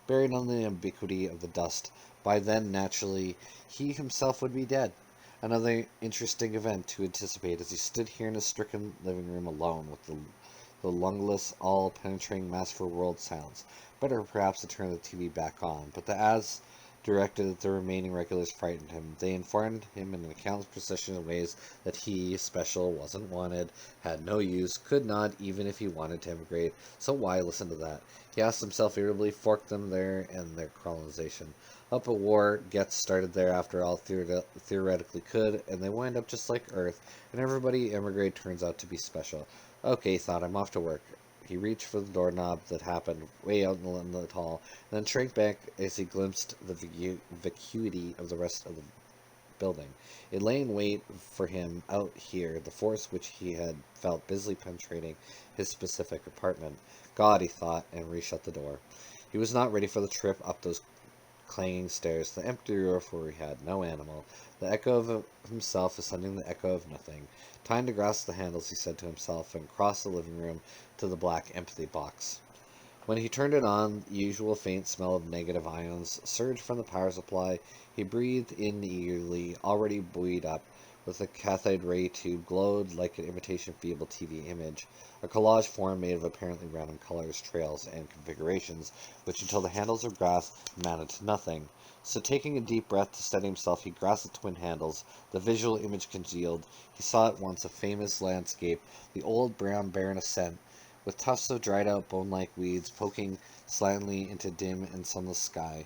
buried under the ubiquity of the dust. By then, naturally, he himself would be dead. Another interesting event to anticipate as he stood here in his stricken living room alone with the lungless, all-penetrating mass for world sounds. Better perhaps to turn the TV back on, but the ads directed at the remaining regulars frightened him. They informed him in a countless procession of ways that he, special, wasn't wanted, had no use, could not, even if he wanted to emigrate, so why listen to that? He asked himself irritably, fork them there and their colonization. Hope a war gets started there after all theoretically could, and they wind up just like Earth, and everybody emigrate turns out to be special. Okay, he thought, I'm off to work. He reached for the doorknob that happened way out in the hall, and then shrank back as he glimpsed the vacuity of the rest of the building. It lay in wait for him out here, the force which he had felt busily penetrating his specific apartment. God, he thought, and reshut the door. He was not ready for the trip up those clanging stairs, the empty roof where he had no animal, the echo of himself ascending the echo of nothing. Time to grasp the handles, he said to himself, and cross the living room to the black empty box. When he turned it on, the usual faint smell of negative ions surged from the power supply. He breathed in eagerly, already buoyed up, with the cathode ray tube glowed like an imitation feeble TV image, a collage form made of apparently random colors, trails, and configurations, which until the handles were grasped amounted to nothing. So taking a deep breath to steady himself, he grasped the twin handles, the visual image congealed. He saw at once a famous landscape, the old brown barren ascent, with tufts of dried-out bone-like weeds poking slantingly into dim and sunless sky.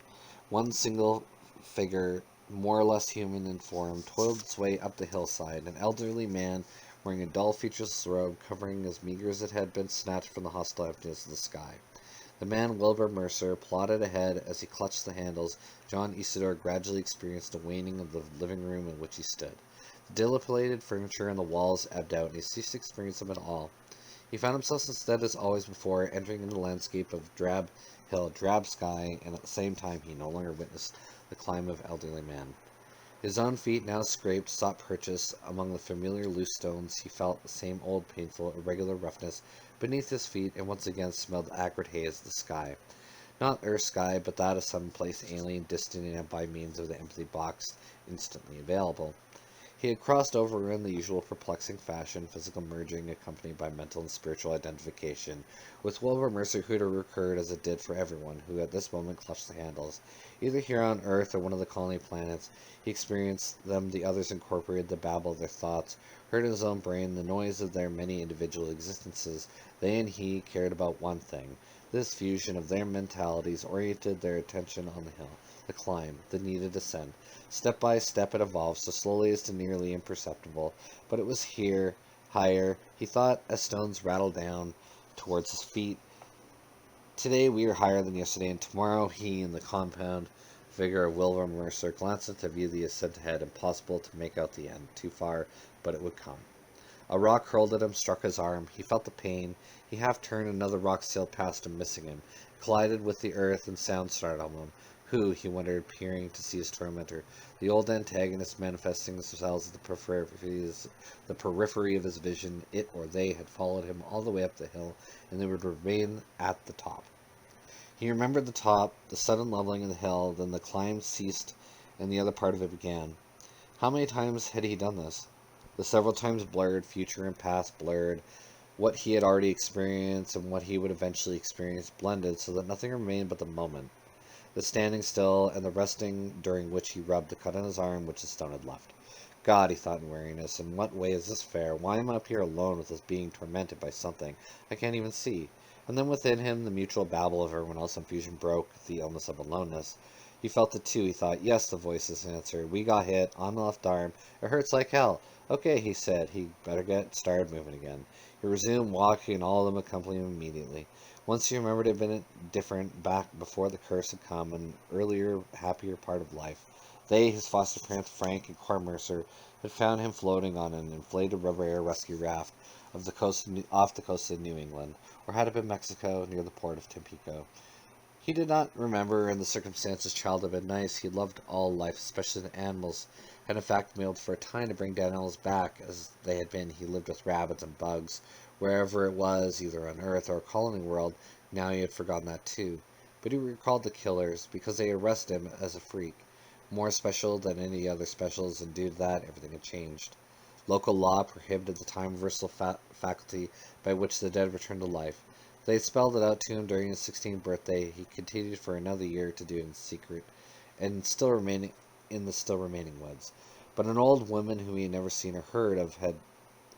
One single figure, more or less human in form, toiled its way up the hillside, an elderly man wearing a dull, featureless robe covering as meager as it had been snatched from the hostile emptiness of the sky. The man, Wilbur Mercer, plodded ahead as he clutched the handles. John Isidore gradually experienced a waning of the living room in which he stood. The dilapidated furniture and the walls ebbed out, and he ceased to experience them at all. He found himself instead, as always before, entering into the landscape of drab hill, drab sky, and at the same time he no longer witnessed the climb of elderly man. His own feet now scraped, sought purchase among the familiar loose stones. He felt the same old, painful, irregular roughness beneath his feet, and once again smelled the acrid haze of the sky. Not Earth sky, but that of some place alien, distant, and by means of the empty box instantly available. He had crossed over in the usual perplexing fashion, physical merging accompanied by mental and spiritual identification, with Wilbur Mercer, who had recurred as it did for everyone who at this moment clutched the handles. Either here on Earth or one of the colony planets, he experienced them, the others incorporated the babble of their thoughts, heard in his own brain the noise of their many individual existences. They and he cared about one thing. This fusion of their mentalities oriented their attention on the hill, the climb, the needed ascent. Step by step it evolved, so slowly as to nearly imperceptible, but it was here, higher, he thought as stones rattled down towards his feet. Today we are higher than yesterday, and tomorrow he and the compound figure of Wilbur Mercer glanced to view the ascent ahead, impossible to make out the end, too far, but it would come. A rock hurled at him, struck his arm. He felt the pain. He half turned, another rock sailed past him, missing him, collided with the earth, and sound startled him. Who, he wondered, peering to see his tormentor, the old antagonists manifesting themselves at the periphery of his vision. It or they had followed him all the way up the hill, and they would remain at the top. He remembered the top, the sudden leveling of the hill, then the climb ceased, and the other part of it began. How many times had he done this? The several times blurred, future and past blurred, what he had already experienced and what he would eventually experience blended, so that nothing remained but the moment. The standing still, and the resting during which he rubbed the cut on his arm which the stone had left. God, he thought in weariness, in what way is this fair? Why am I up here alone with this being tormented by something I can't even see? And then within him the mutual babble of everyone else in fusion broke the illness of aloneness. He felt it too, he thought. Yes, the voices answered. We got hit, on the left arm. It hurts like hell. Okay, he said. He better get started moving again. He resumed walking, and all of them accompanied him immediately. Once he remembered it had been different back before the curse had come, an earlier, happier part of life. They, his foster parents, Frank and Cora Mercer, had found him floating on an inflated rubber air rescue raft off the coast of New England, or had it been Mexico, near the port of Tampico. He did not remember in the circumstances childhood had been nice. He loved all life, especially the animals, had in fact been able for a time to bring down animals back as they had been. He lived with rabbits and bugs, wherever it was, either on Earth or a colony world. Now he had forgotten that too. but he recalled the killers because they arrested him as a freak, more special than any other specials, and due to that, everything had changed. Local law prohibited the time reversal faculty by which the dead returned to life. They spelled it out to him during his 16th birthday. He continued for another year to do it in secret, and still remaining in the still remaining woods. But an old woman whom he had never seen or heard of had,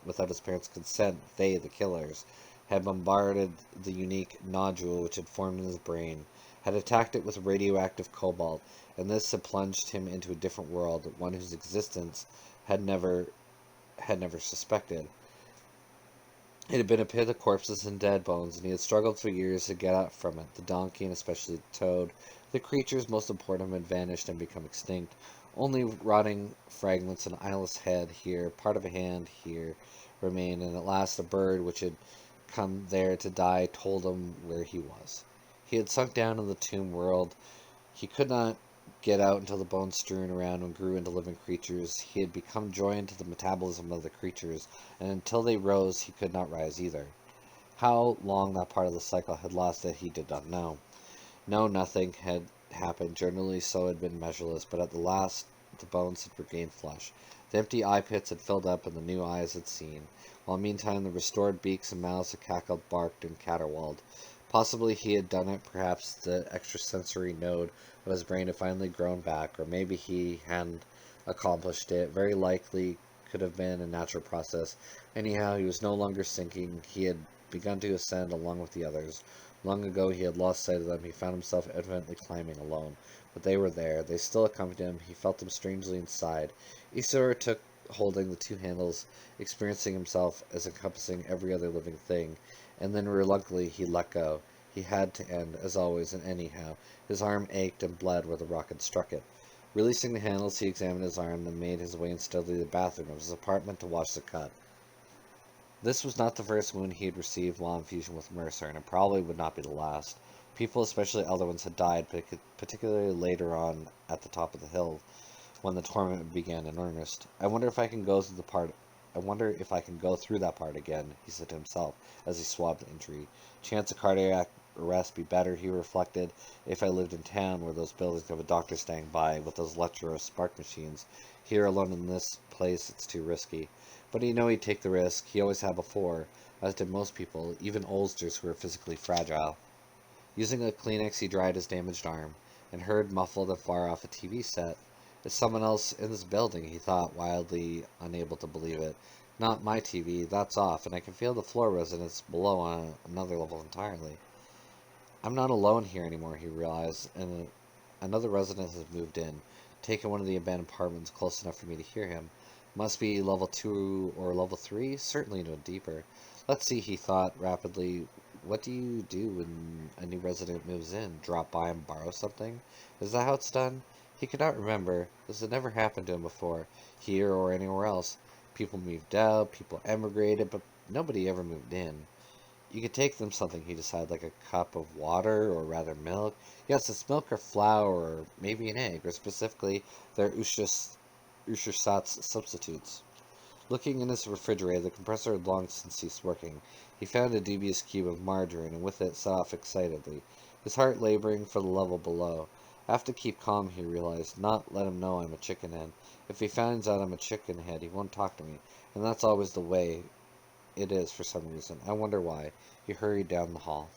without his parents' consent, they, the killers, had bombarded the unique nodule which had formed in his brain, had attacked it with radioactive cobalt, and this had plunged him into a different world, one whose existence had never suspected. It had been a pit of corpses and dead bones, and he had struggled for years to get out from it. The donkey, and especially the toad, the creatures most important had vanished and become extinct. Only rotting fragments, an eyeless head here, part of a hand here, remained, and at last a bird which had come there to die told him where he was. He had sunk down in the tomb world. He could not get out until the bones strewn around and grew into living creatures. He had become joined to the metabolism of the creatures, and until they rose, he could not rise either. How long that part of the cycle had lasted, he did not know. No, nothing had happened. Generally, so had been measureless, but at the last, the bones had regained flesh. The empty eye pits had filled up, and the new eyes had seen, while meantime the restored beaks and mouths had cackled, barked, and caterwauled. Possibly he had done it, perhaps the extrasensory node of his brain had finally grown back, or maybe he hadn't accomplished it. Very likely could have been a natural process. Anyhow, he was no longer sinking. He had begun to ascend along with the others. Long ago he had lost sight of them. He found himself evidently climbing alone. But they were there. They still accompanied him. He felt them strangely inside. Isidore took holding the two handles, experiencing himself as encompassing every other living thing, and then reluctantly he let go. He had to end, as always, and anyhow. His arm ached and bled where the rock had struck it. Releasing the handles, he examined his arm, then made his way unsteadily to the bathroom of his apartment to wash the cut. This was not the first wound he had received while in fusion with Mercer, and it probably would not be the last. People, especially elder ones, had died, particularly later on at the top of the hill, when the torment began in earnest. I wonder if I can go through that part again, he said to himself, as he swabbed the injury. Chance of cardiac arrest be better, he reflected, if I lived in town where those buildings have a doctor staying by with those electro spark machines. Here alone in this place it's too risky. But he'd take the risk. He always had before, as did most people, even oldsters who were physically fragile. Using a Kleenex, he dried his damaged arm, and heard muffled and far off a TV set. There's someone else in this building, he thought, wildly unable to believe it. Not my TV, that's off, and I can feel the floor resonance below on another level entirely. I'm not alone here anymore, he realized, and another resident has moved in, taken one of the abandoned apartments close enough for me to hear him. Must be level 2 or level 3, certainly no deeper. Let's see, he thought rapidly. What do you do when a new resident moves in? Drop by and borrow something? Is that how it's done? He could not remember. This had never happened to him before, here or anywhere else. People moved out, people emigrated, but nobody ever moved in. You could take them something, he decided, like a cup of water, or rather milk. Yes, it's milk or flour, or maybe an egg, or specifically their Ushasat's substitutes. Looking in his refrigerator, the compressor had long since ceased working. He found a dubious cube of margarine, and with it set off excitedly, his heart laboring for the level below. I have to keep calm, he realized, not let him know I'm a chicken head. If he finds out I'm a chicken head, he won't talk to me, and that's always the way it is for some reason. I wonder why. He hurried down the hall.